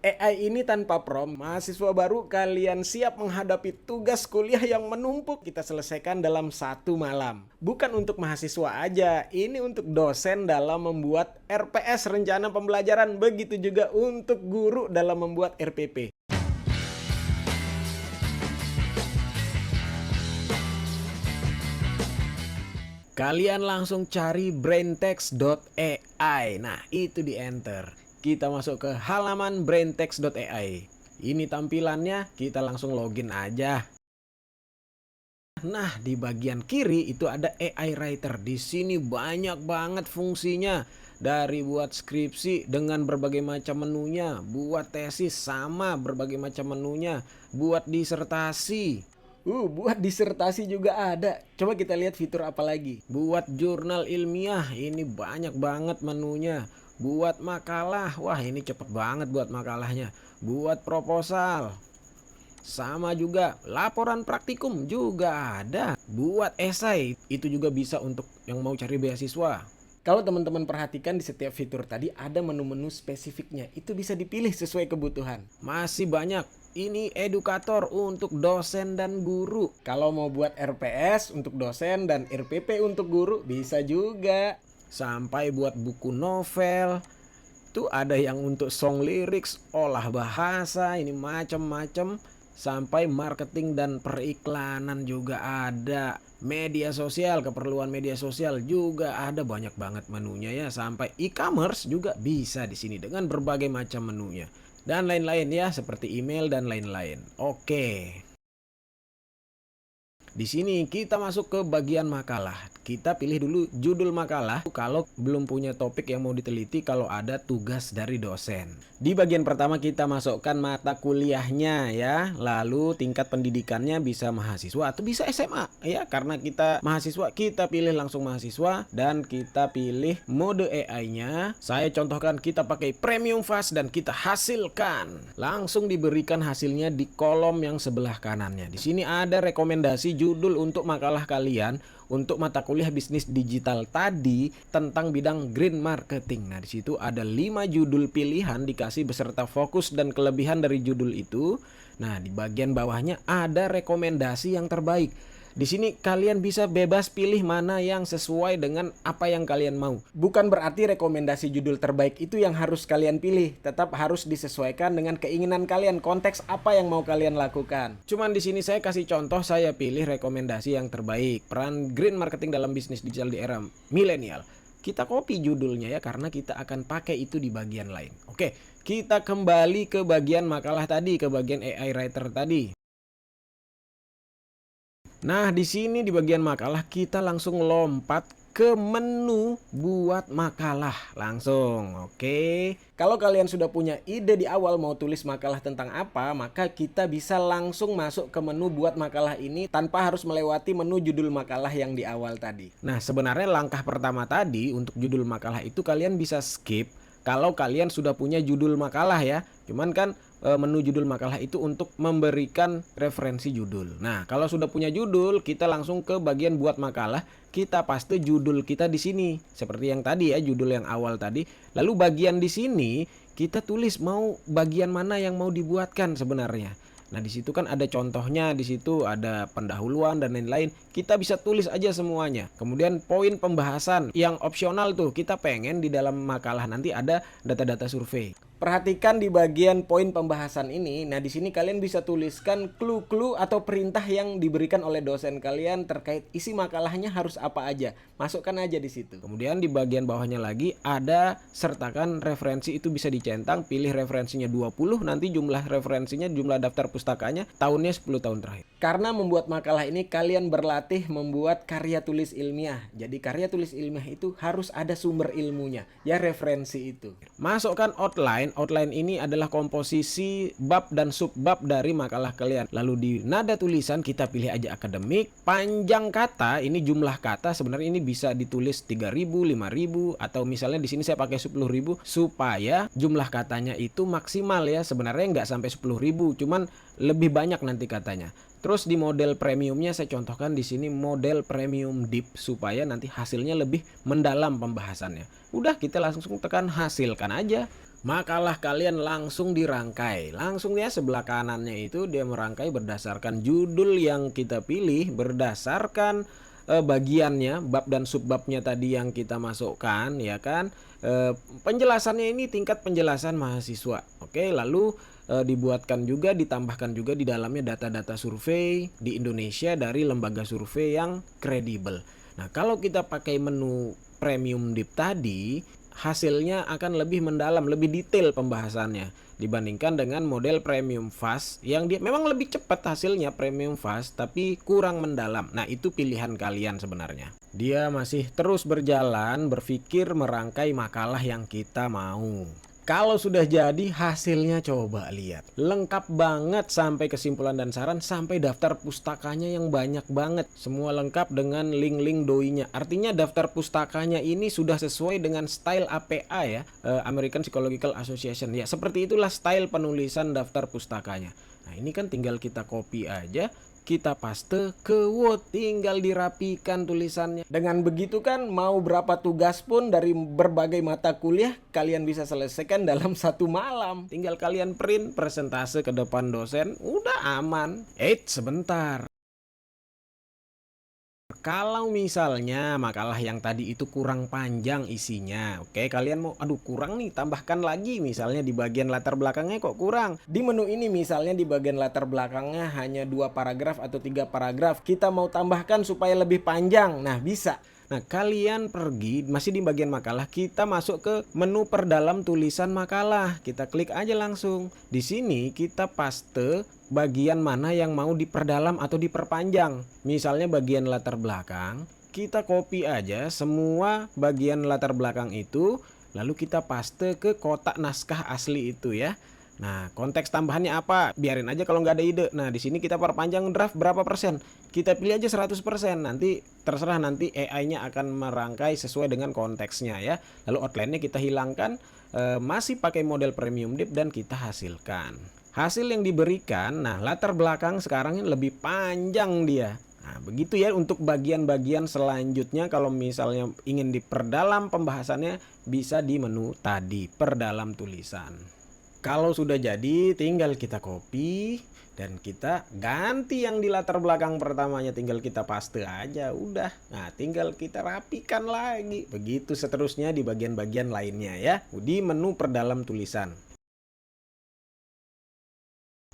AI ini tanpa prom, mahasiswa baru kalian siap menghadapi tugas kuliah yang menumpuk kita selesaikan dalam satu malam. Bukan untuk mahasiswa aja, ini untuk dosen dalam membuat RPS rencana pembelajaran, begitu juga untuk guru dalam membuat RPP. Kalian langsung cari braintext.ai. Nah, itu di enter. Kita masuk ke halaman braintext.ai. Ini tampilannya, kita langsung login aja. Nah, di bagian kiri itu ada AI Writer. Di sini banyak banget fungsinya. Dari buat skripsi dengan berbagai macam menunya, buat tesis sama berbagai macam menunya, buat disertasi. Buat disertasi juga ada. Coba kita lihat fitur apa lagi. Buat jurnal ilmiah, ini banyak banget menunya. Buat makalah, wah ini cepet banget buat makalahnya. Buat proposal, sama juga. Laporan praktikum juga ada. Buat esai, itu juga bisa untuk yang mau cari beasiswa. Kalau teman-teman perhatikan di setiap fitur tadi ada menu-menu spesifiknya. Itu bisa dipilih sesuai kebutuhan. Masih banyak. Ini edukator untuk dosen dan guru. Kalau mau buat RPS untuk dosen dan RPP untuk guru bisa juga. Sampai buat buku novel. Tuh ada yang untuk song lyrics, olah bahasa, ini macam-macam. Sampai marketing dan periklanan juga ada. Media sosial, keperluan media sosial juga ada, banyak banget menunya ya. Sampai e-commerce juga bisa di sini dengan berbagai macam menunya. Dan lain-lain ya, seperti email dan lain-lain. Oke. Di sini kita masuk ke bagian makalah. Kita pilih dulu judul makalah kalau belum punya topik yang mau diteliti, kalau ada tugas dari dosen. Di bagian pertama kita masukkan mata kuliahnya ya, lalu tingkat pendidikannya bisa mahasiswa atau bisa SMA ya. Karena kita mahasiswa, kita pilih langsung mahasiswa dan kita pilih mode AI-nya. Saya contohkan kita pakai premium fast dan kita hasilkan. Langsung diberikan hasilnya di kolom yang sebelah kanannya. Di sini ada rekomendasi judul untuk makalah kalian untuk mata kuliah bisnis digital tadi tentang bidang green marketing. Nah, di situ ada 5 judul pilihan dikasih beserta fokus dan kelebihan dari judul itu. Nah, di bagian bawahnya ada rekomendasi yang terbaik. Di sini kalian bisa bebas pilih mana yang sesuai dengan apa yang kalian mau. Bukan berarti rekomendasi judul terbaik itu yang harus kalian pilih, tetap harus disesuaikan dengan keinginan kalian, konteks apa yang mau kalian lakukan. Cuman di sini saya kasih contoh, saya pilih rekomendasi yang terbaik, peran green marketing dalam bisnis digital di era milenial. Kita copy judulnya ya, karena kita akan pakai itu di bagian lain. Oke, kita kembali ke bagian makalah tadi, ke bagian AI Writer tadi. Nah, di sini di bagian makalah kita langsung lompat ke menu buat makalah langsung. Oke. Kalau kalian sudah punya ide di awal mau tulis makalah tentang apa, maka kita bisa langsung masuk ke menu buat makalah ini tanpa harus melewati menu judul makalah yang di awal tadi. Nah, sebenarnya langkah pertama tadi untuk judul makalah itu kalian bisa skip kalau kalian sudah punya judul makalah ya. Cuman kan menu judul makalah itu untuk memberikan referensi judul. Nah, kalau sudah punya judul, kita langsung ke bagian buat makalah. Kita paste judul kita di sini. Seperti yang tadi ya, judul yang awal tadi. Lalu bagian di sini kita tulis mau bagian mana yang mau dibuatkan sebenarnya. Nah, di situ kan ada contohnya, di situ ada pendahuluan dan lain-lain. Kita bisa tulis aja semuanya. Kemudian poin pembahasan yang opsional tuh, kita pengen di dalam makalah nanti ada data-data survei. Perhatikan di bagian poin pembahasan ini. Nah, di sini kalian bisa tuliskan clue-clue atau perintah yang diberikan oleh dosen kalian terkait isi makalahnya harus apa aja. Masukkan aja di situ. Kemudian di bagian bawahnya lagi ada sertakan referensi, itu bisa dicentang, pilih referensinya 20, nanti jumlah referensinya, jumlah daftar pustakanya tahunnya 10 tahun terakhir. Karena membuat makalah ini kalian berlatih membuat karya tulis ilmiah. Jadi karya tulis ilmiah itu harus ada sumber ilmunya, ya referensi itu. Masukkan outline. Outline ini adalah komposisi bab dan subbab dari makalah kalian. Lalu di nada tulisan kita pilih aja akademik. Panjang kata, ini jumlah kata sebenarnya ini bisa ditulis 3000, 5000 atau misalnya di sini saya pakai 10.000 supaya jumlah katanya itu maksimal ya. Sebenarnya nggak sampai 10.000, cuman lebih banyak nanti katanya. Terus di model premiumnya saya contohkan di sini model premium deep supaya nanti hasilnya lebih mendalam pembahasannya. Udah, kita langsung tekan hasilkan aja. Makalah kalian langsung dirangkai. Langsung ya, sebelah kanannya itu dia merangkai berdasarkan judul yang kita pilih, berdasarkan bagiannya, bab dan subbabnya tadi yang kita masukkan, ya kan. Penjelasannya ini tingkat penjelasan mahasiswa. Oke, lalu dibuatkan juga, ditambahkan juga di dalamnya data-data survei di Indonesia dari lembaga survei yang kredibel. Nah, kalau kita pakai menu Premium Deep tadi, hasilnya akan lebih mendalam, lebih detail pembahasannya dibandingkan dengan model Premium Fast yang dia memang lebih cepat hasilnya Premium Fast tapi kurang mendalam. Nah, itu pilihan kalian sebenarnya. Dia masih terus berjalan, berpikir merangkai makalah yang kita mau. Kalau sudah jadi, hasilnya coba lihat. Lengkap banget sampai kesimpulan dan saran, sampai daftar pustakanya yang banyak banget. Semua lengkap dengan link-link doinya. Artinya daftar pustakanya ini sudah sesuai dengan style APA ya, American Psychological Association. Ya, seperti itulah style penulisan daftar pustakanya. Nah, ini kan tinggal kita copy aja, kita paste ke Word, tinggal dirapikan tulisannya. Dengan begitu kan mau berapa tugas pun dari berbagai mata kuliah kalian bisa selesaikan dalam satu malam. Tinggal kalian print, presentase ke depan dosen, udah aman. Sebentar. Kalau misalnya makalah yang tadi itu kurang panjang isinya, oke, kalian mau, aduh kurang nih, tambahkan lagi. Misalnya di bagian latar belakangnya kok kurang. Di menu ini misalnya di bagian latar belakangnya hanya 2 paragraf atau 3 paragraf. Kita mau tambahkan supaya lebih panjang. Nah, bisa. Nah, kalian pergi, masih di bagian makalah, kita masuk ke menu perdalam tulisan makalah. Kita klik aja langsung. Di sini kita paste bagian mana yang mau diperdalam atau diperpanjang. Misalnya bagian latar belakang, kita copy aja semua bagian latar belakang itu, lalu kita paste ke kotak naskah asli itu ya. Nah, konteks tambahannya apa? Biarin aja kalau nggak ada ide. Nah, di sini kita perpanjang draft berapa persen. Kita pilih aja 100%. Nanti terserah, nanti AI-nya akan merangkai sesuai dengan konteksnya ya. Lalu outline-nya kita hilangkan, masih pakai model Premium Deep dan kita hasilkan. Hasil yang diberikan, nah latar belakang sekarang ini lebih panjang dia. Nah, begitu ya untuk bagian-bagian selanjutnya. Kalau misalnya ingin diperdalam pembahasannya, bisa di menu tadi, perdalam tulisan. Kalau sudah jadi, tinggal kita copy dan kita ganti yang di latar belakang pertamanya, tinggal kita paste aja, udah. Nah, tinggal kita rapikan lagi. Begitu seterusnya di bagian-bagian lainnya ya, di menu perdalam tulisan.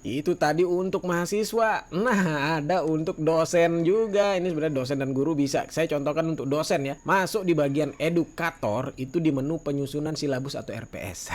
Itu tadi untuk mahasiswa. Nah, ada untuk dosen juga. Ini sebenarnya dosen dan guru bisa. Saya contohkan untuk dosen ya. Masuk di bagian edukator, itu di menu penyusunan silabus atau RPS.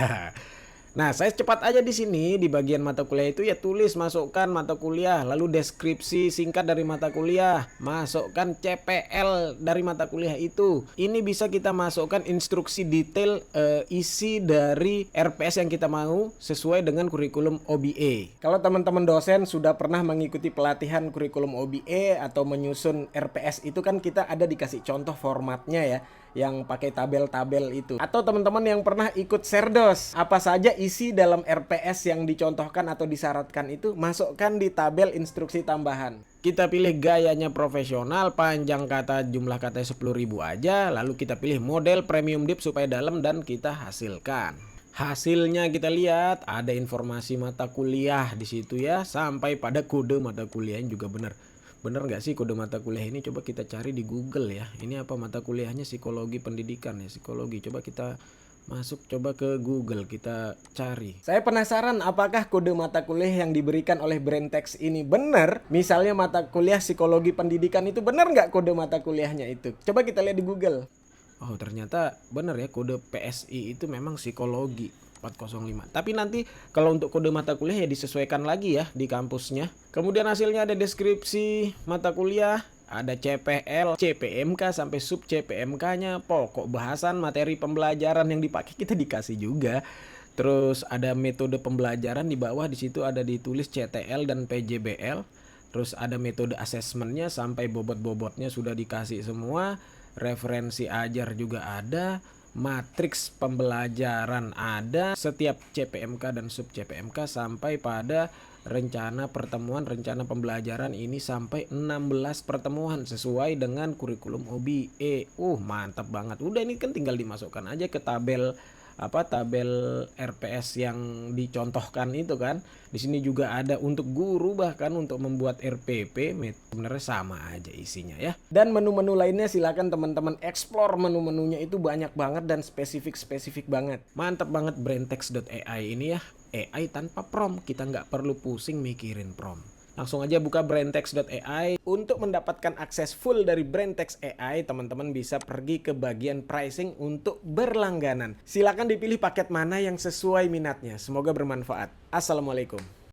Nah, saya cepat aja di sini di bagian mata kuliah itu ya, tulis, masukkan mata kuliah, lalu deskripsi singkat dari mata kuliah, masukkan CPL dari mata kuliah itu. Ini bisa kita masukkan instruksi detail isi dari RPS yang kita mau sesuai dengan kurikulum OBE. Kalau teman-teman dosen sudah pernah mengikuti pelatihan kurikulum OBE atau menyusun RPS itu kan kita ada dikasih contoh formatnya ya, yang pakai tabel-tabel itu. Atau teman-teman yang pernah ikut Serdos, apa saja isi dalam RPS yang dicontohkan atau disyaratkan itu masukkan di tabel instruksi tambahan. Kita pilih gayanya profesional, panjang kata, jumlah katanya 10.000 aja, lalu kita pilih model Premium Deep supaya dalam dan kita hasilkan. Hasilnya kita lihat ada informasi mata kuliah di situ ya, sampai pada kode mata kuliahnya juga benar. Bener nggak sih kode mata kuliah ini? Coba kita cari di Google ya. Ini apa mata kuliahnya? Psikologi pendidikan ya, psikologi. Coba kita masuk, coba ke Google, kita cari. Saya penasaran apakah kode mata kuliah yang diberikan oleh Braintext ini benar? Misalnya mata kuliah psikologi pendidikan itu benar nggak kode mata kuliahnya itu? Coba kita lihat di Google. Oh, ternyata benar ya, kode PSI itu memang psikologi 405. Tapi nanti kalau untuk kode mata kuliah ya disesuaikan lagi ya di kampusnya. Kemudian hasilnya ada deskripsi mata kuliah, ada CPL, CPMK sampai sub CPMK-nya, pokok bahasan, materi pembelajaran yang dipakai kita dikasih juga. Terus ada metode pembelajaran di bawah, di situ ada ditulis CTL dan PJBL. Terus ada metode asesmennya sampai bobot-bobotnya sudah dikasih semua. Referensi ajar juga ada, matriks pembelajaran ada, setiap CPMK dan sub CPMK sampai pada rencana pertemuan, rencana pembelajaran ini sampai 16 pertemuan sesuai dengan kurikulum OBE. Mantap banget. Udah, ini kan tinggal dimasukkan aja ke tabel tabel RPS yang dicontohkan itu kan. Di sini juga ada untuk guru, bahkan untuk membuat RPP, sebenarnya sama aja isinya ya. Dan menu-menu lainnya silakan teman-teman explore, menu-menunya itu banyak banget dan spesifik banget. Mantap banget Braintext.ai ini ya. AI tanpa prompt, kita nggak perlu pusing mikirin prompt. Langsung aja buka Braintext.ai. Untuk mendapatkan akses full dari Braintext AI, teman-teman bisa pergi ke bagian pricing untuk berlangganan. Silakan dipilih paket mana yang sesuai minatnya. Semoga bermanfaat. Assalamualaikum.